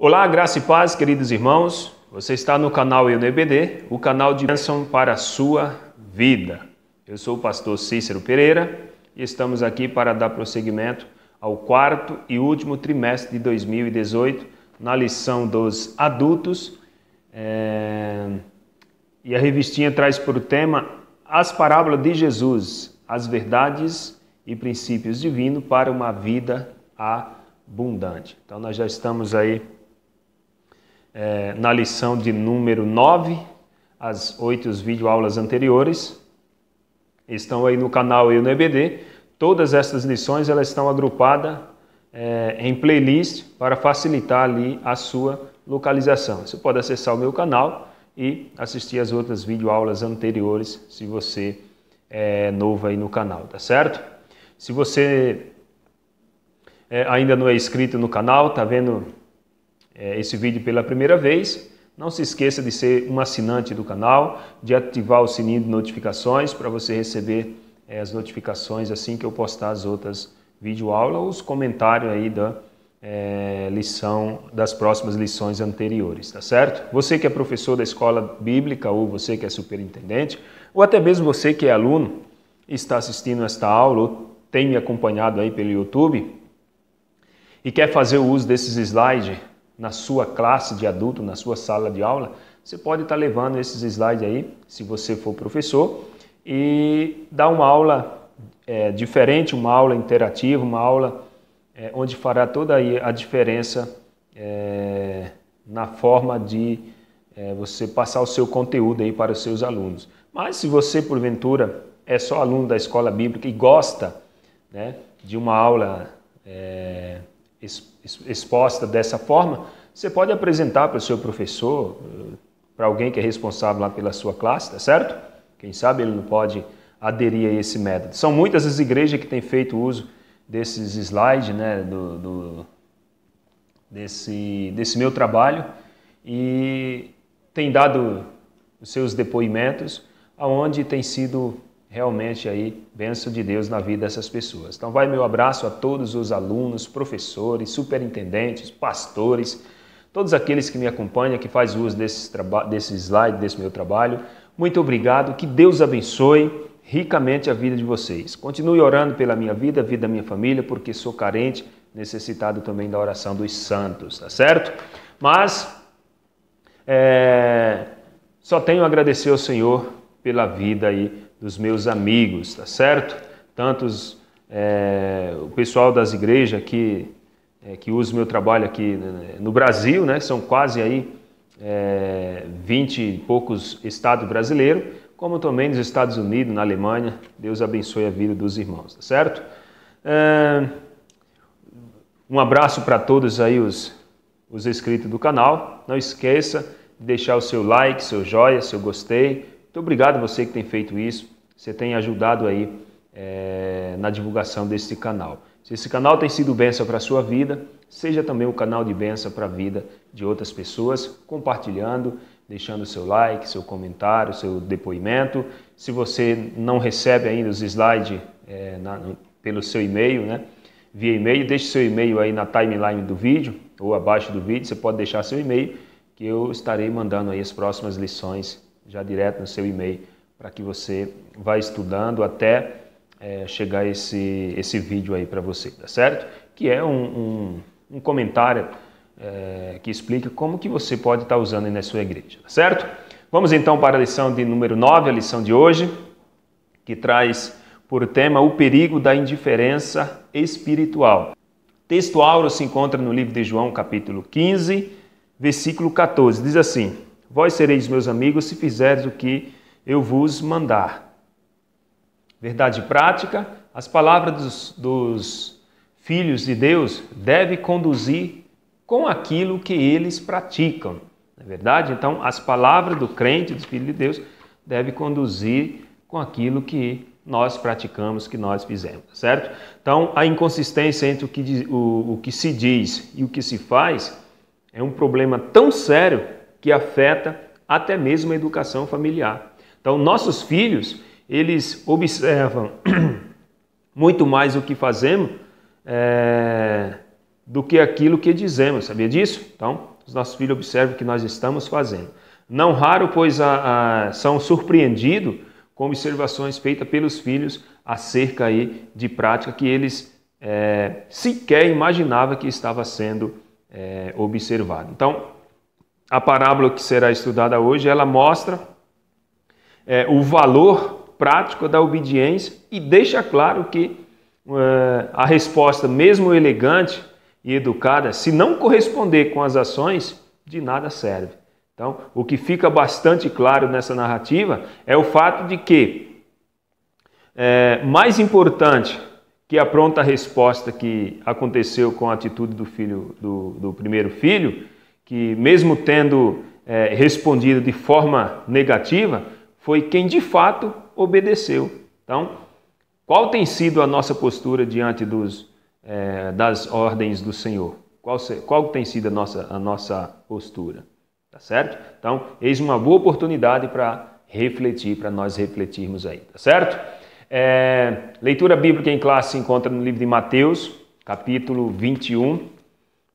Olá, graça e paz, queridos irmãos. Você está no canal EUNEBD, o canal de bênção para a sua vida. Eu sou o pastor Cícero Pereira e estamos aqui para dar prosseguimento ao quarto e último trimestre de 2018, na lição dos adultos. E a revistinha traz por tema as parábolas de Jesus, as verdades e princípios divinos para uma vida abundante. Então nós já estamos aí na lição de número 9, as 8 videoaulas anteriores estão aí no canal EUNEBD. Todas essas lições elas estão agrupadas em playlist para facilitar ali a sua localização. Você pode acessar o meu canal e assistir as outras videoaulas anteriores se você é novo aí no canal, tá certo? Se você ainda não é inscrito no canal, tá vendo esse vídeo pela primeira vez, não se esqueça de ser um assinante do canal, de ativar o sininho de notificações para você receber as notificações assim que eu postar as outras videoaulas, os comentários aí da lição, das próximas lições anteriores, tá certo? Você que é professor da escola bíblica, ou você que é superintendente, ou até mesmo você que é aluno e está assistindo esta aula, ou tem me acompanhado aí pelo YouTube e quer fazer o uso desses slides na sua classe de adulto, na sua sala de aula, você pode estar levando esses slides aí, se você for professor, e dar uma aula diferente, uma aula interativa, uma aula onde fará toda a diferença na forma de você passar o seu conteúdo aí para os seus alunos. Mas se você, porventura, é só aluno da escola bíblica e gosta, né, de uma aula exposta dessa forma, você pode apresentar para o seu professor, para alguém que é responsável lá pela sua classe, tá certo? Quem sabe ele não pode aderir a esse método. São muitas as igrejas que têm feito uso desses slides, né, desse meu trabalho, e tem dado os seus depoimentos, aonde tem sido realmente aí bênção de Deus na vida dessas pessoas. Então vai meu abraço a todos os alunos, professores, superintendentes, pastores, todos aqueles que me acompanham, que fazem uso desse slide, desse meu trabalho. Muito obrigado, que Deus abençoe ricamente a vida de vocês. Continue orando pela minha vida, a vida da minha família, porque sou carente, necessitado também da oração dos santos, tá certo? Mas só tenho a agradecer ao Senhor pela vida aí dos meus amigos, tá certo? Tantos o pessoal das igrejas que usa o meu trabalho aqui no Brasil, né? São quase aí 20 e poucos estados brasileiros, como também nos Estados Unidos, na Alemanha. Deus abençoe a vida dos irmãos, tá certo? Um abraço para todos aí os inscritos do canal. Não esqueça de deixar o seu like, seu joia, seu gostei. Muito obrigado a você que tem feito isso. Você tem ajudado aí na divulgação desse canal. Se esse canal tem sido bênção para a sua vida, seja também um canal de bênção para a vida de outras pessoas, compartilhando, deixando o seu like, seu comentário, seu depoimento. Se você não recebe ainda os slides pelo seu e-mail, né, via e-mail, deixe seu e-mail aí na timeline do vídeo ou abaixo do vídeo. Você pode deixar seu e-mail que eu estarei mandando aí as próximas lições já direto no seu e-mail para que você vá estudando até chegar esse vídeo aí para você, tá certo? Que é um comentário que explica como que você pode estar usando aí na sua igreja, tá certo? Vamos então para a lição de número 9, a lição de hoje, que traz por tema o perigo da indiferença espiritual. O texto áureo se encontra no livro de João, capítulo 15, versículo 14. Diz assim: Vós sereis meus amigos se fizerdes o que eu vos mandar. Verdade prática, as palavras dos filhos de Deus devem conduzir com aquilo que eles praticam. Não é verdade? Então, as palavras do crente, dos filhos de Deus, devem conduzir com aquilo que nós praticamos, que nós fizemos, certo? Então, a inconsistência entre o que se diz e o que se faz é um problema tão sério que afeta até mesmo a educação familiar. Então, nossos filhos, eles observam muito mais o que fazemos do que aquilo que dizemos, sabia disso? Então, os nossos filhos observam o que nós estamos fazendo. Não raro, pois são surpreendidos com observações feitas pelos filhos acerca aí de prática que eles sequer imaginavam que estava sendo observado. Então, a parábola que será estudada hoje, ela mostra o valor prático da obediência e deixa claro que a resposta, mesmo elegante e educada, se não corresponder com as ações, de nada serve. Então, o que fica bastante claro nessa narrativa é o fato de que mais importante que a pronta resposta que aconteceu com a atitude do filho do primeiro filho, que mesmo tendo respondido de forma negativa, foi quem de fato obedeceu. Então, qual tem sido a nossa postura diante das ordens do Senhor? Qual tem sido a nossa postura? Tá certo? Então, eis uma boa oportunidade para refletir, para nós refletirmos aí, tá certo? Leitura bíblica em classe se encontra no livro de Mateus, capítulo 21,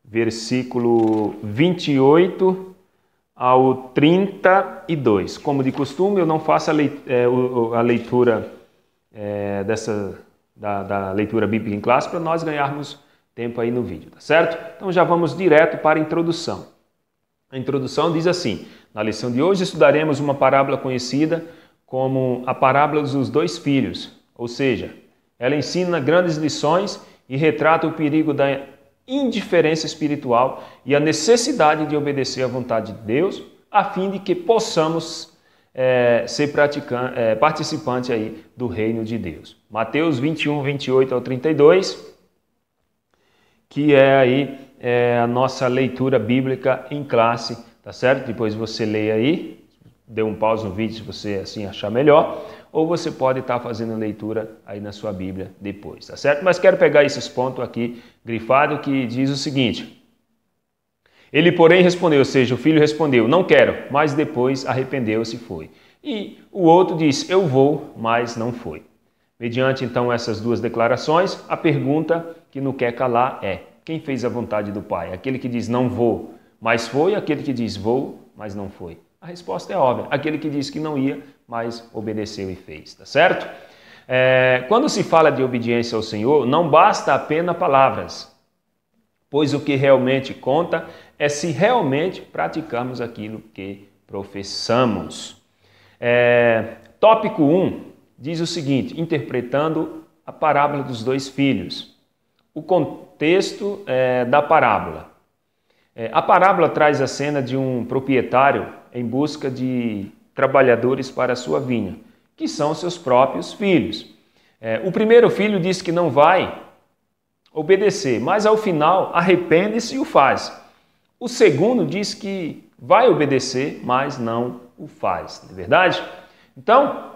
versículo 28 ao 32. Como de costume, eu não faço a leitura da leitura bíblica em classe para nós ganharmos tempo aí no vídeo, tá certo? Então já vamos direto para a introdução. A introdução diz assim: na lição de hoje estudaremos uma parábola conhecida como a parábola dos dois filhos, ou seja, ela ensina grandes lições e retrata o perigo da indiferença espiritual e a necessidade de obedecer à vontade de Deus, a fim de que possamos ser participante aí do reino de Deus. Mateus 21, 28 ao 32, que é aí a nossa leitura bíblica em classe, tá certo? Depois você lê aí, dê um pause no vídeo se você assim achar melhor, ou você pode estar fazendo a leitura aí na sua Bíblia depois, tá certo? Mas quero pegar esses pontos aqui grifado que diz o seguinte: ele, porém, respondeu, ou seja, o filho respondeu, não quero, mas depois arrependeu-se e foi. E o outro diz, eu vou, mas não foi. Mediante, então, essas duas declarações, a pergunta que não quer calar é: quem fez a vontade do Pai? Aquele que diz não vou, mas foi, aquele que diz vou, mas não foi? A resposta é óbvia, aquele que disse que não ia, mas obedeceu e fez, tá certo? Quando se fala de obediência ao Senhor, não basta apenas palavras, pois o que realmente conta é se realmente praticamos aquilo que professamos. Tópico 1 diz o seguinte, interpretando a parábola dos dois filhos. O contexto da parábola. A parábola traz a cena de um proprietário em busca de trabalhadores para a sua vinha, que são seus próprios filhos. O primeiro filho diz que não vai obedecer, mas ao final arrepende-se e o faz. O segundo diz que vai obedecer, mas não o faz, não é verdade? Então,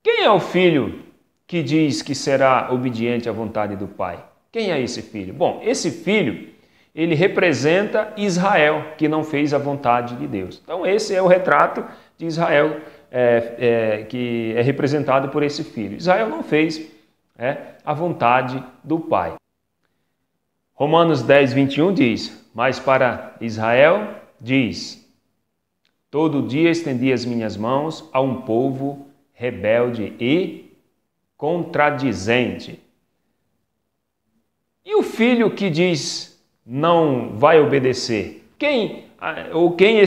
quem é o filho que diz que será obediente à vontade do pai? Quem é esse filho? Bom, esse filho, ele representa Israel, que não fez a vontade de Deus. Então, esse é o retrato de Israel, que é representado por esse filho. Israel não fez a vontade do pai. Romanos 10, 21 diz, mas para Israel diz, todo dia estendi as minhas mãos a um povo rebelde e contradizente. E o filho que diz não vai obedecer? Quem é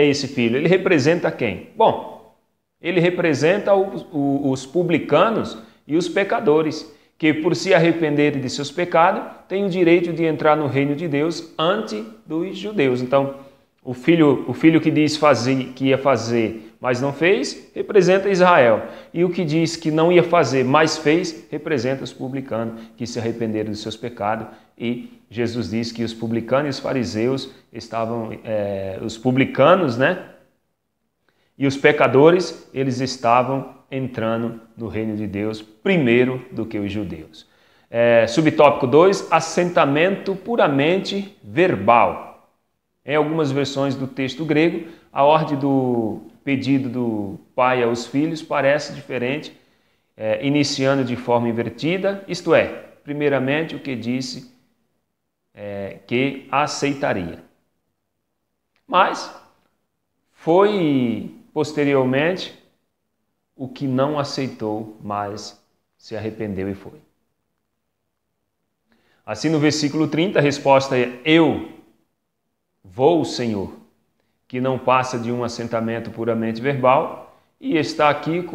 esse filho? Ele representa quem? Bom, ele representa os publicanos e os pecadores, que por se arrependerem de seus pecados, têm o direito de entrar no reino de Deus antes dos judeus. Então, o filho que diz que ia fazer, mas não fez, representa Israel. E o que diz que não ia fazer, mas fez, representa os publicanos que se arrependeram de seus pecados. E Jesus diz que os publicanos e os fariseus os publicanos, e os pecadores, eles estavam entrando no reino de Deus primeiro do que os judeus. Subtópico 2, assentamento puramente verbal. Em algumas versões do texto grego, a ordem do pedido do pai aos filhos parece diferente, iniciando de forma invertida, isto é, primeiramente o que disse que aceitaria. Mas foi posteriormente o que não aceitou, mas se arrependeu e foi. Assim, no versículo 30, a resposta é: eu vou, Senhor, que não passa de um assentamento puramente verbal, e está aqui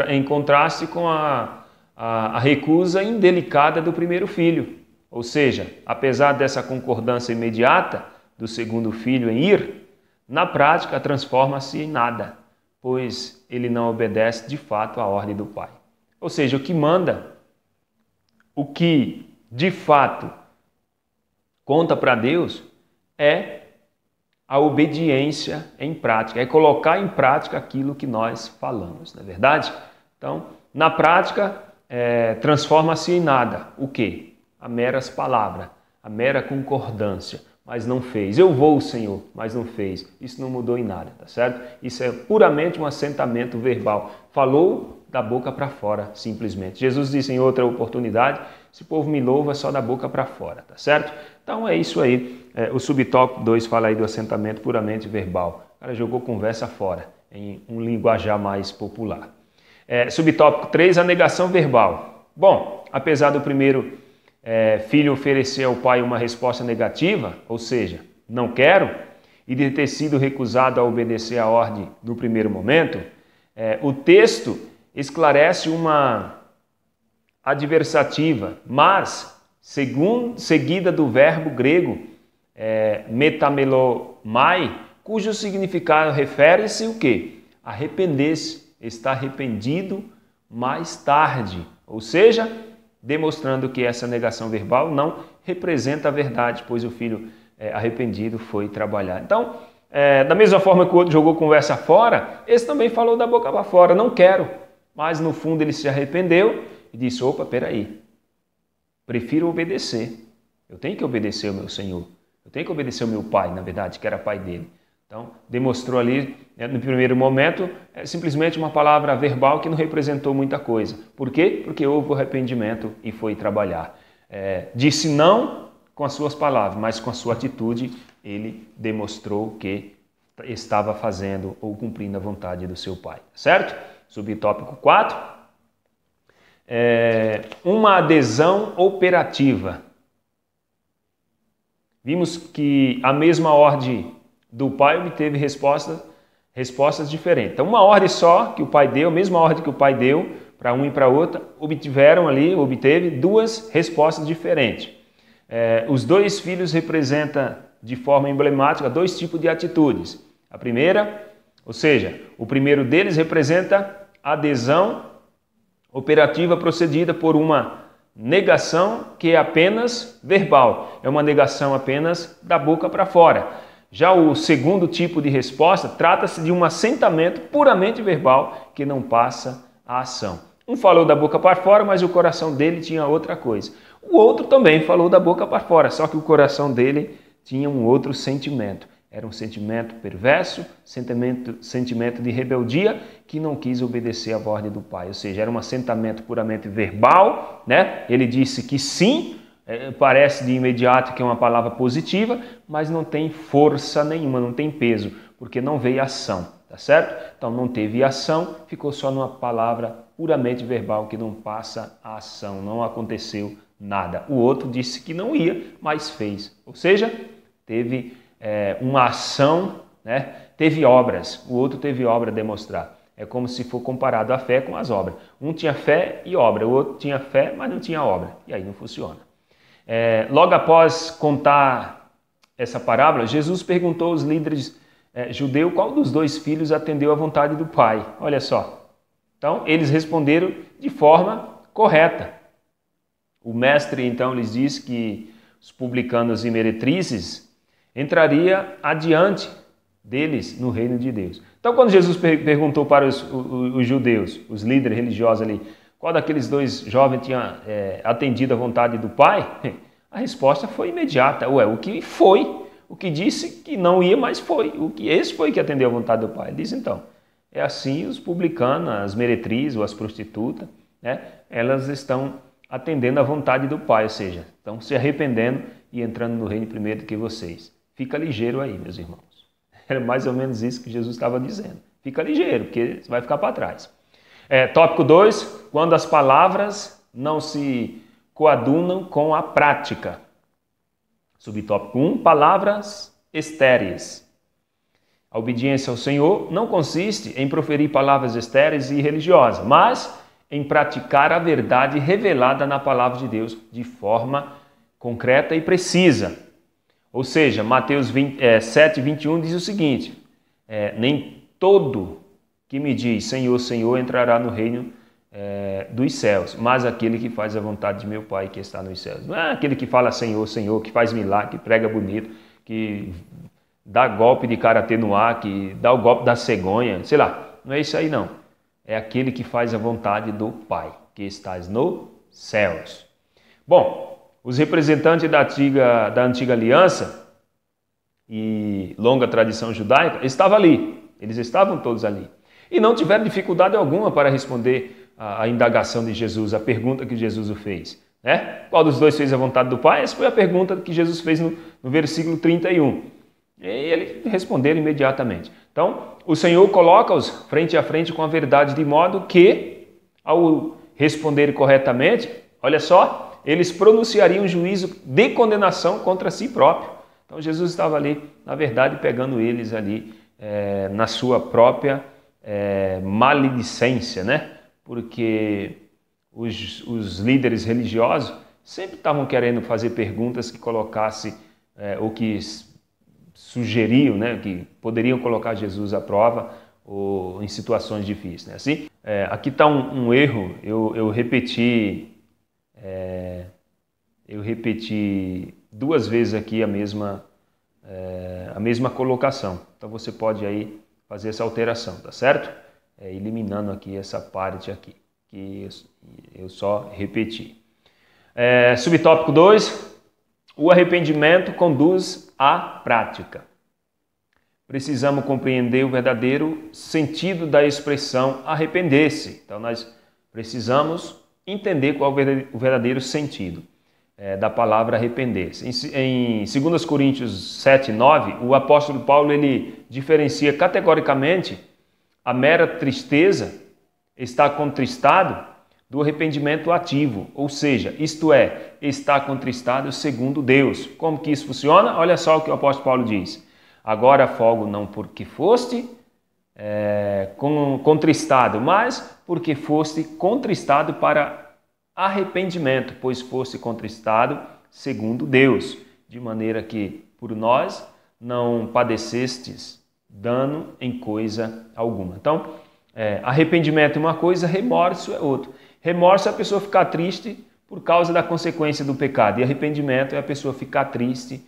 em contraste com a recusa indelicada do primeiro filho. Ou seja, apesar dessa concordância imediata do segundo filho em ir, na prática transforma-se em nada, pois ele não obedece de fato à ordem do pai. Ou seja, o que manda, o que de fato conta para Deus é a obediência em prática, é colocar em prática aquilo que nós falamos, não é verdade? Então, na prática, transforma-se em nada. O quê? A meras palavras, a mera concordância, mas não fez. Eu vou, Senhor, mas não fez. Isso não mudou em nada, tá certo? Isso é puramente um assentamento verbal. Falou da boca para fora, simplesmente. Jesus disse em outra oportunidade: esse povo me louva só da boca para fora, tá certo? Então é isso aí. O subtópico 2 fala aí do assentamento puramente verbal. O cara jogou conversa fora, em um linguajar mais popular. Subtópico 3, a negação verbal. Bom, apesar do primeiro filho oferecer ao pai uma resposta negativa, ou seja, não quero, e de ter sido recusado a obedecer à ordem no primeiro momento, o texto esclarece uma adversativa, mas seguida do verbo grego metamelomai, cujo significado refere-se o quê? Arrepender-se, estar arrependido mais tarde, ou seja, demonstrando que essa negação verbal não representa a verdade, pois o filho arrependido foi trabalhar. Então, da mesma forma que o outro jogou conversa fora, esse também falou da boca para fora: não quero, mas no fundo ele se arrependeu e disse: opa, peraí, prefiro obedecer, eu tenho que obedecer ao meu Senhor, eu tenho que obedecer ao meu pai, na verdade, que era pai dele. Então, demonstrou ali, no primeiro momento, simplesmente uma palavra verbal que não representou muita coisa. Por quê? Porque houve o arrependimento e foi trabalhar. Disse não com as suas palavras, mas com a sua atitude ele demonstrou que estava fazendo ou cumprindo a vontade do seu pai. Certo? Subtópico 4. Uma adesão operativa. Vimos que a mesma ordem do pai obteve respostas diferentes. Então, uma ordem só que o pai deu, a mesma ordem que o pai deu para um e para outra, obteve duas respostas diferentes. Os dois filhos representam de forma emblemática dois tipos de atitudes. A primeira, ou seja, o primeiro deles representa adesão operativa procedida por uma negação que é apenas verbal, é uma negação apenas da boca para fora. Já o segundo tipo de resposta trata-se de um assentamento puramente verbal que não passa à ação. Um falou da boca para fora, mas o coração dele tinha outra coisa. O outro também falou da boca para fora, só que o coração dele tinha um outro sentimento. Era um sentimento perverso, sentimento de rebeldia, que não quis obedecer à ordem do pai. Ou seja, era um assentamento puramente verbal, né? Ele disse que sim, parece de imediato que é uma palavra positiva, mas não tem força nenhuma, não tem peso, porque não veio ação, tá certo? Então não teve ação, ficou só numa palavra puramente verbal que não passa a ação, não aconteceu nada. O outro disse que não ia, mas fez. Ou seja, teve uma ação, né? Teve obras, o outro teve obra a demonstrar. É como se for comparado a fé com as obras. Um tinha fé e obra, o outro tinha fé, mas não tinha obra. E aí não funciona. Logo após contar essa parábola, Jesus perguntou aos líderes judeus qual dos dois filhos atendeu à vontade do pai. Olha só. Então, eles responderam de forma correta. O mestre, então, lhes disse que os publicanos e meretrizes entraria adiante deles no reino de Deus. Então, quando Jesus perguntou para os judeus, os líderes religiosos ali, qual daqueles dois jovens tinha atendido à vontade do pai? A resposta foi imediata. O que foi? O que disse que não ia, mas foi. Esse foi que atendeu à vontade do pai. Ele diz, então, é assim os publicanos, as meretrizes ou as prostitutas, né? Elas estão atendendo à vontade do pai, ou seja, estão se arrependendo e entrando no reino primeiro do que vocês. Fica ligeiro aí, meus irmãos. Era mais ou menos isso que Jesus estava dizendo. Fica ligeiro, porque você vai ficar para trás. Tópico 2, quando as palavras não se coadunam com a prática. Subtópico 1, palavras estéreis. A obediência ao Senhor não consiste em proferir palavras estéreis e religiosas, mas em praticar a verdade revelada na palavra de Deus de forma concreta e precisa. Ou seja, Mateus 7, 21 diz o seguinte, nem todo que me diz Senhor, Senhor entrará no reino dos céus, mas aquele que faz a vontade de meu Pai que está nos céus. Não é aquele que fala Senhor, Senhor, que faz milagre, que prega bonito, que dá golpe de karatê no ar, que dá o golpe da cegonha, sei lá, não é isso aí não. É aquele que faz a vontade do Pai, que estás nos céus. Bom, os representantes da antiga aliança e longa tradição judaica estavam ali, eles estavam todos ali. E não tiveram dificuldade alguma para responder a indagação de Jesus, a pergunta que Jesus o fez. Né? Qual dos dois fez a vontade do Pai? Essa foi a pergunta que Jesus fez no versículo 31. E eles responderam imediatamente. Então, o Senhor coloca-os frente a frente com a verdade, de modo que, ao responderem corretamente, olha só, eles pronunciariam juízo de condenação contra si próprio. Então, Jesus estava ali, na verdade, pegando eles ali na sua própria maledicência, né? Porque os líderes religiosos sempre estavam querendo fazer perguntas que colocasse ou que sugeriam, né, que poderiam colocar Jesus à prova ou em situações difíceis. Né? Assim, aqui está um erro, eu repeti duas vezes aqui a mesma colocação. Então você pode aí fazer essa alteração, tá certo? Eliminando aqui essa parte aqui, que eu só repeti. Subtópico 2, o arrependimento conduz à prática. Precisamos compreender o verdadeiro sentido da expressão arrepender-se. Então nós precisamos entender qual é o verdadeiro sentido da palavra arrepender-se. Em 2 Coríntios 7, 9, o apóstolo Paulo ele diferencia categoricamente a mera tristeza, estar contristado, do arrependimento ativo, ou seja, isto é, estar contristado segundo Deus. Como que isso funciona? Olha só o que o apóstolo Paulo diz. Agora folgo não porque foste contristado, mas porque foste contristado para arrependimento, pois foste contristado segundo Deus, de maneira que por nós não padecestes dano em coisa alguma. Então, arrependimento é uma coisa, remorso é outra. Remorso é a pessoa ficar triste por causa da consequência do pecado. E arrependimento é a pessoa ficar triste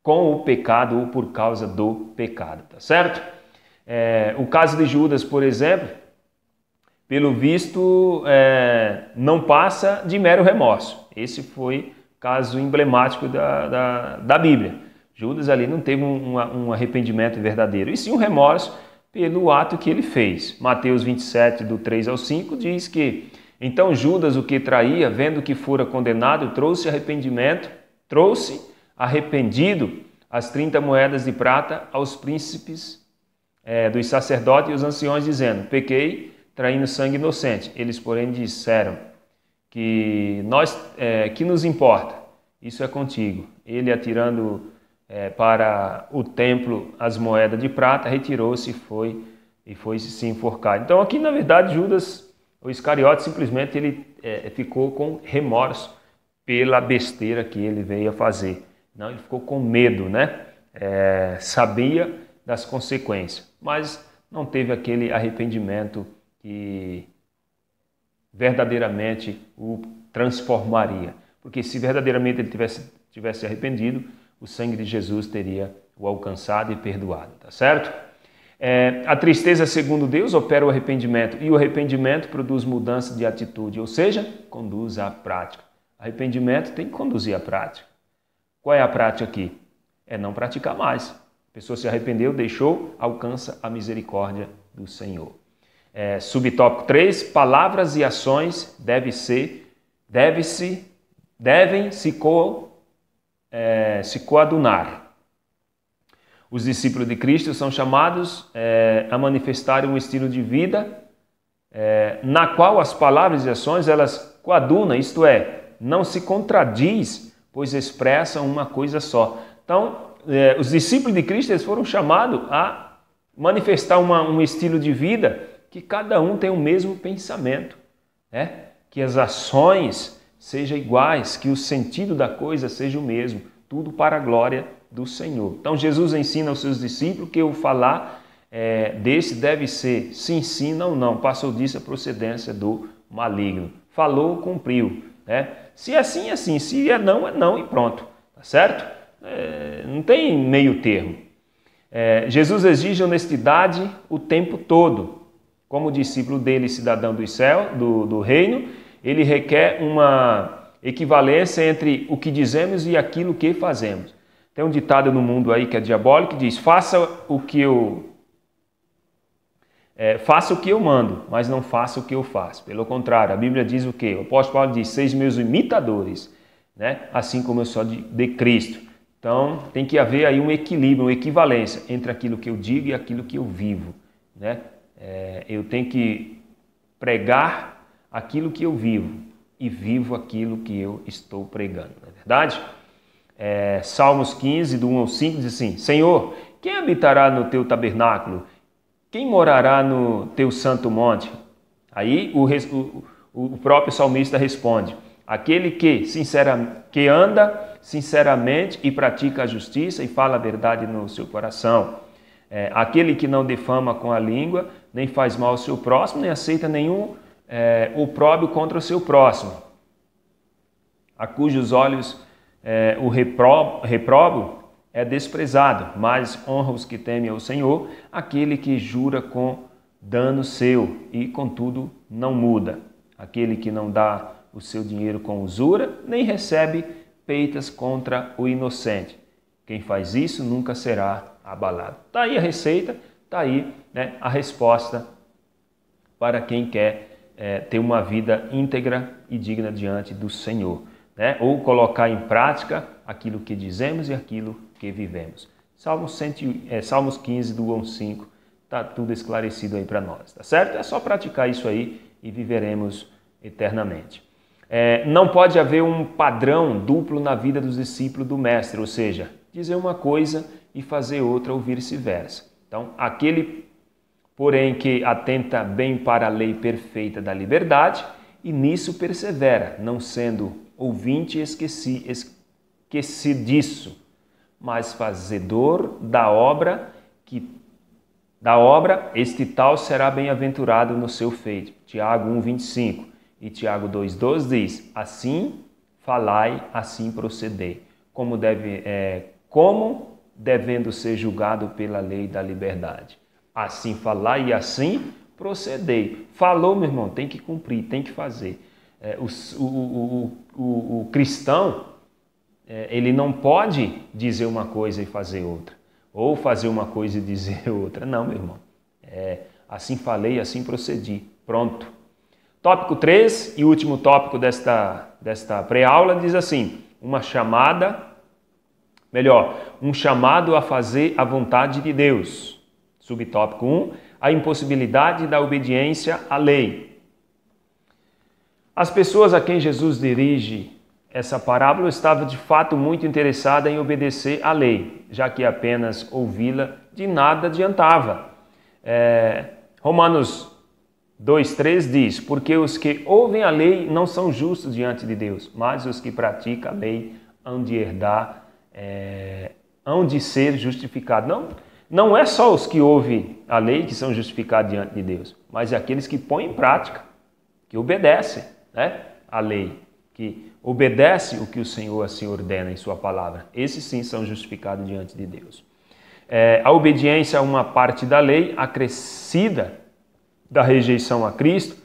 com o pecado ou por causa do pecado. Tá certo? O caso de Judas, por exemplo, pelo visto, não passa de mero remorso. Esse foi o caso emblemático da Bíblia. Judas ali não teve um arrependimento verdadeiro, e sim um remorso pelo ato que ele fez. Mateus 27, do 3 ao 5, diz que então Judas, o que traía, vendo que fora condenado, trouxe arrependido as 30 moedas de prata aos príncipes dos sacerdotes e os anciões, dizendo, pequei, traindo sangue inocente. Eles, porém, disseram que que nos importa, isso é contigo. Ele, atirando para o templo as moedas de prata, retirou-se e foi se enforcar. Então aqui, na verdade, Judas, o Iscariote, simplesmente ele ficou com remorso pela besteira que ele veio a fazer. Não, ele ficou com medo, né? Sabia das consequências, mas não teve aquele arrependimento que verdadeiramente o transformaria. Porque se verdadeiramente ele tivesse arrependido, o sangue de Jesus teria o alcançado e perdoado, tá certo? A tristeza, segundo Deus, opera o arrependimento, e o arrependimento produz mudança de atitude, ou seja, conduz à prática. Arrependimento tem que conduzir à prática. Qual é a prática aqui? É não praticar mais. A pessoa se arrependeu, deixou, alcança a misericórdia do Senhor. Subtópico 3, palavras e ações devem se coadunar. Os discípulos de Cristo são chamados a manifestar um estilo de vida na qual as palavras e ações elas coadunam, isto é, não se contradiz, pois expressam uma coisa só. Então, os discípulos de Cristo eles foram chamados a manifestar um estilo de vida que cada um tem o mesmo pensamento, né? Que as ações sejam iguais, que o sentido da coisa seja o mesmo, tudo para a glória do Senhor. Então Jesus ensina aos seus discípulos que o falar desse deve ser sim, sim, não, não. Passou disso a procedência do maligno. Falou, cumpriu. Né? Se é sim, é sim. Se é não e pronto. Tá certo? Não tem meio termo. Jesus exige honestidade o tempo todo. Como discípulo dele, cidadão do céu, do reino, ele requer uma equivalência entre o que dizemos e aquilo que fazemos. Tem um ditado no mundo aí que é diabólico, que diz, faça o que eu mando, mas não faça o que eu faço. Pelo contrário, a Bíblia diz o quê? O apóstolo Paulo diz, sejam meus imitadores, né? Assim como eu sou de Cristo. Então, tem que haver aí um equilíbrio, uma equivalência entre aquilo que eu digo e aquilo que eu vivo, né? Eu tenho que pregar aquilo que eu vivo e vivo aquilo que eu estou pregando, não é verdade? Salmos 15, do 1 ao 5, diz assim, Senhor, quem habitará no teu tabernáculo? Quem morará no teu santo monte? Aí o próprio salmista responde, aquele que anda sinceramente e pratica a justiça e fala a verdade no seu coração. Aquele que não defama com a língua, nem faz mal ao seu próximo, nem aceita nenhum opróbrio contra o seu próximo, a cujos olhos o repróbio é desprezado, mas honra os que temem ao Senhor, aquele que jura com dano seu e, contudo, não muda, aquele que não dá o seu dinheiro com usura, nem recebe peitas contra o inocente. Quem faz isso nunca será abalado. Está aí a receita, está aí, né, a resposta para quem quer ter uma vida íntegra e digna diante do Senhor, né? Ou colocar em prática aquilo que dizemos e aquilo que vivemos. Salmos 15, do 1 ao 5, está tudo esclarecido aí para nós, tá certo? É só praticar isso aí e viveremos eternamente. Não pode haver um padrão duplo na vida dos discípulos do Mestre, ou seja, dizer uma coisa e fazer outra ou vice-versa. Então, aquele, porém, que atenta bem para a lei perfeita da liberdade e nisso persevera, não sendo ouvinte esquecidiço, mas fazedor da obra, este tal será bem-aventurado no seu feito. Tiago 1, 25 e Tiago 2, 12 diz, assim falai, assim procedei, como devendo ser julgado pela lei da liberdade. Assim falai e assim procedei. Falou, meu irmão, tem que cumprir, tem que fazer. O cristão, ele não pode dizer uma coisa e fazer outra, ou fazer uma coisa e dizer outra. Não, meu irmão. Assim falei, assim procedi. Pronto. Tópico 3 e último tópico desta pré-aula diz assim, um chamado a fazer a vontade de Deus. Subtópico 1, a impossibilidade da obediência à lei. As pessoas a quem Jesus dirige essa parábola estavam de fato muito interessadas em obedecer à lei, já que apenas ouvi-la de nada adiantava. Romanos 2,3 diz, porque os que ouvem a lei não são justos diante de Deus, mas os que praticam a lei hão de herdar, hão de ser justificados. Não é só os que ouvem a lei que são justificados diante de Deus, mas é aqueles que põem em prática, que obedecem, né, a lei, que obedecem o que o Senhor assim ordena em sua palavra. Esses sim são justificados diante de Deus. A obediência a uma parte da lei acrescida da rejeição a Cristo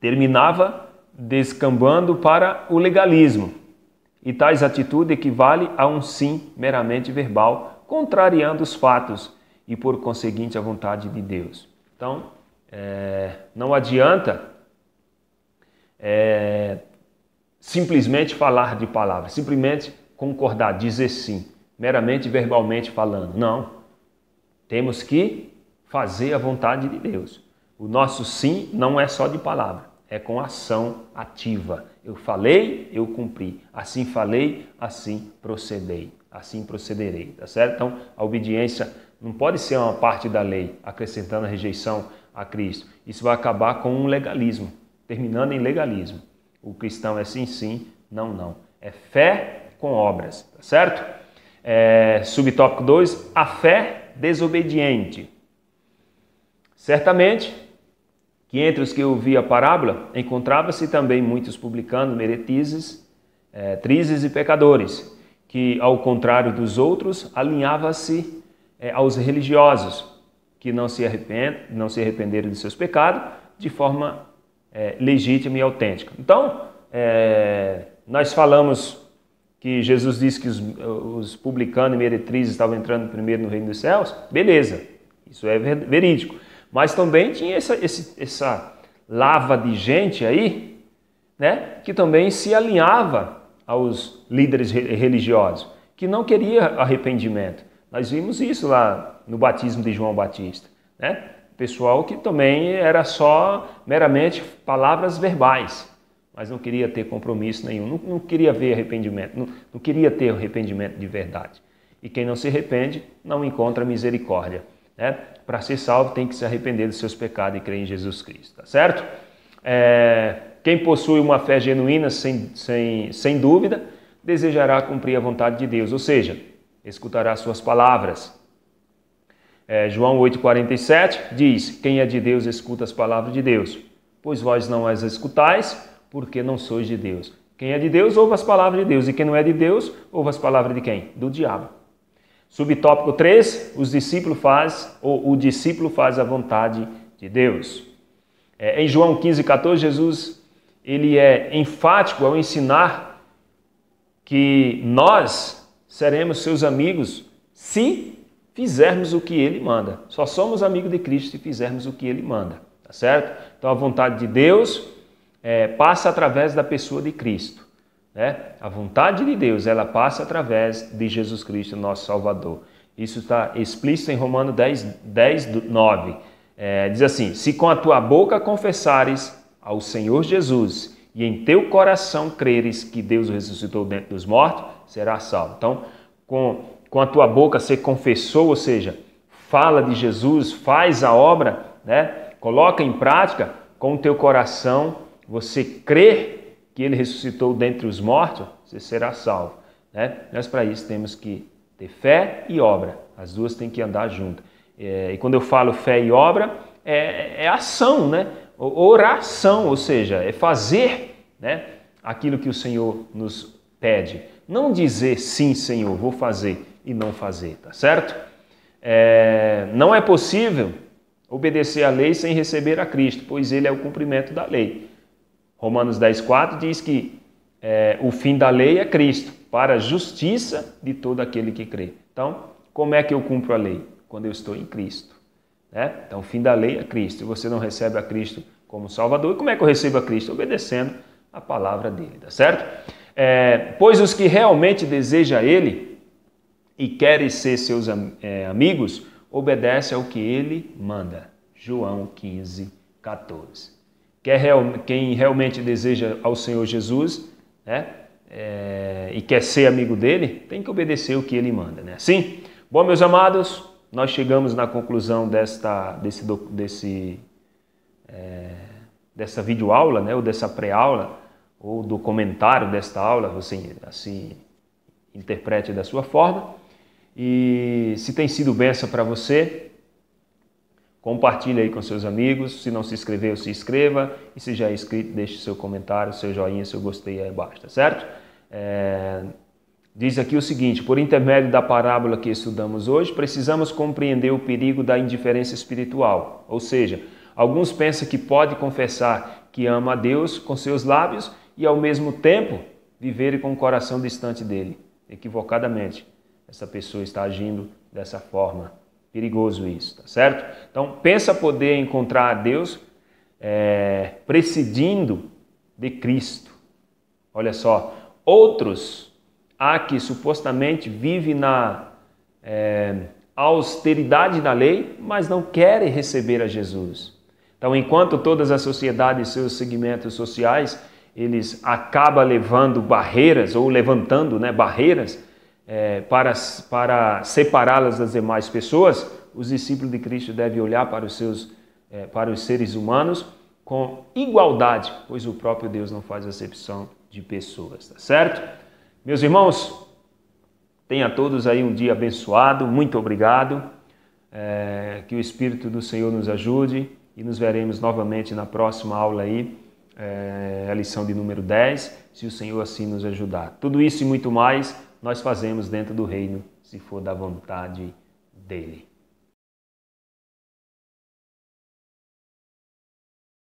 terminava descambando para o legalismo. E tais atitudes equivale a um sim meramente verbal, contrariando os fatos e, por conseguinte, a vontade de Deus. Então, não adianta simplesmente falar de palavras, simplesmente concordar, dizer sim. meramente verbalmente falando. Não. Temos que fazer a vontade de Deus. O nosso sim não é só de palavra, é com ação ativa. Eu falei, eu cumpri. Assim falei, assim procedei. Assim procederei, tá certo? Então, a obediência não pode ser uma parte da lei, acrescentando a rejeição a Cristo. Isso vai acabar com um legalismo, terminando em legalismo. O cristão é sim, sim, não, não. É fé com obras, tá certo? Subtópico 2, a fé desobediente. Certamente que entre os que ouviam a parábola encontrava-se também muitos publicanos, meretizes, trizes e pecadores, que, ao contrário dos outros, alinhava-se aos religiosos, que não se arrependeram de seus pecados de forma legítima e autêntica. Então, nós falamos que Jesus disse que os publicanos e meretrizes estavam entrando primeiro no reino dos céus. Beleza, isso é verídico. Mas também tinha essa lava de gente aí, né, que também se alinhava aos líderes religiosos, que não queria arrependimento. Nós vimos isso lá no batismo de João Batista, né? Pessoal que também era só meramente palavras verbais, mas não queria ter compromisso nenhum, não queria ver arrependimento, não queria ter arrependimento de verdade. E quem não se arrepende não encontra misericórdia, né? Para ser salvo tem que se arrepender dos seus pecados e crer em Jesus Cristo, tá certo? Quem possui uma fé genuína, sem dúvida, desejará cumprir a vontade de Deus, ou seja, escutará suas palavras. João 8,47 diz: quem é de Deus escuta as palavras de Deus, pois vós não as escutais, porque não sois de Deus. Quem é de Deus ouve as palavras de Deus, e quem não é de Deus ouve as palavras de quem? Do diabo. Subtópico 3, o discípulo faz a vontade de Deus. Em João 15,14, Jesus ele é enfático ao ensinar que nós seremos seus amigos se fizermos o que ele manda. Só somos amigos de Cristo se fizermos o que ele manda, tá certo? Então a vontade de Deus passa através da pessoa de Cristo, né? A vontade de Deus, ela passa através de Jesus Cristo, nosso Salvador. Isso está explícito em Romanos 10:9. Diz assim: se com a tua boca confessares ao Senhor Jesus e em teu coração creres que Deus o ressuscitou dentre dos mortos, serás salvo. Então, com a tua boca você confessou, ou seja, fala de Jesus, faz a obra, né? Coloca em prática, com o teu coração você crê que ele ressuscitou dentre os mortos, você será salvo, né? Mas para isso temos que ter fé e obra, as duas têm que andar juntas. E quando eu falo fé e obra, é ação, né? Oração, ou seja, é fazer, né, aquilo que o Senhor nos pede. Não dizer sim, Senhor, vou fazer e não fazer, tá certo? Não é possível obedecer à lei sem receber a Cristo, pois ele é o cumprimento da lei. Romanos 10,4 diz que o fim da lei é Cristo, para a justiça de todo aquele que crê. Então, como é que eu cumpro a lei? Quando eu estou em Cristo, né? Então, o fim da lei é Cristo. E você não recebe a Cristo como Salvador. E como é que eu recebo a Cristo? Obedecendo a palavra dele, tá certo? Pois os que realmente desejam Ele e querem ser seus amigos, obedecem ao que Ele manda. João 15:14. Quem realmente deseja ao Senhor Jesus, né, e quer ser amigo dele, tem que obedecer o que Ele manda, né? Sim? Bom, meus amados, nós chegamos na conclusão dessa videoaula, né, ou dessa pré-aula, ou do comentário desta aula, você assim interprete da sua forma. E se tem sido bênção para você, compartilhe aí com seus amigos. Se não se inscreveu, se inscreva. E se já é inscrito, deixe seu comentário, seu joinha, seu gostei aí abaixo, tá certo? Diz aqui o seguinte: por intermédio da parábola que estudamos hoje, precisamos compreender o perigo da indiferença espiritual. Ou seja, alguns pensam que pode confessar que ama a Deus com seus lábios e ao mesmo tempo viver com o coração distante dele. Equivocadamente, essa pessoa está agindo dessa forma. Perigoso isso, tá certo? Então, pensa poder encontrar a Deus prescindindo de Cristo. Olha só, outros há que supostamente vive na austeridade da lei, mas não querem receber a Jesus. Então, enquanto todas as sociedades e seus segmentos sociais, eles acabam levando barreiras ou levantando barreiras para separá-las das demais pessoas, os discípulos de Cristo devem olhar para os seres humanos com igualdade, pois o próprio Deus não faz acepção de pessoas, tá certo? Meus irmãos, tenha todos aí um dia abençoado, muito obrigado, que o Espírito do Senhor nos ajude e nos veremos novamente na próxima aula aí, a lição de número 10, se o Senhor assim nos ajudar. Tudo isso e muito mais nós fazemos dentro do reino, se for da vontade dEle.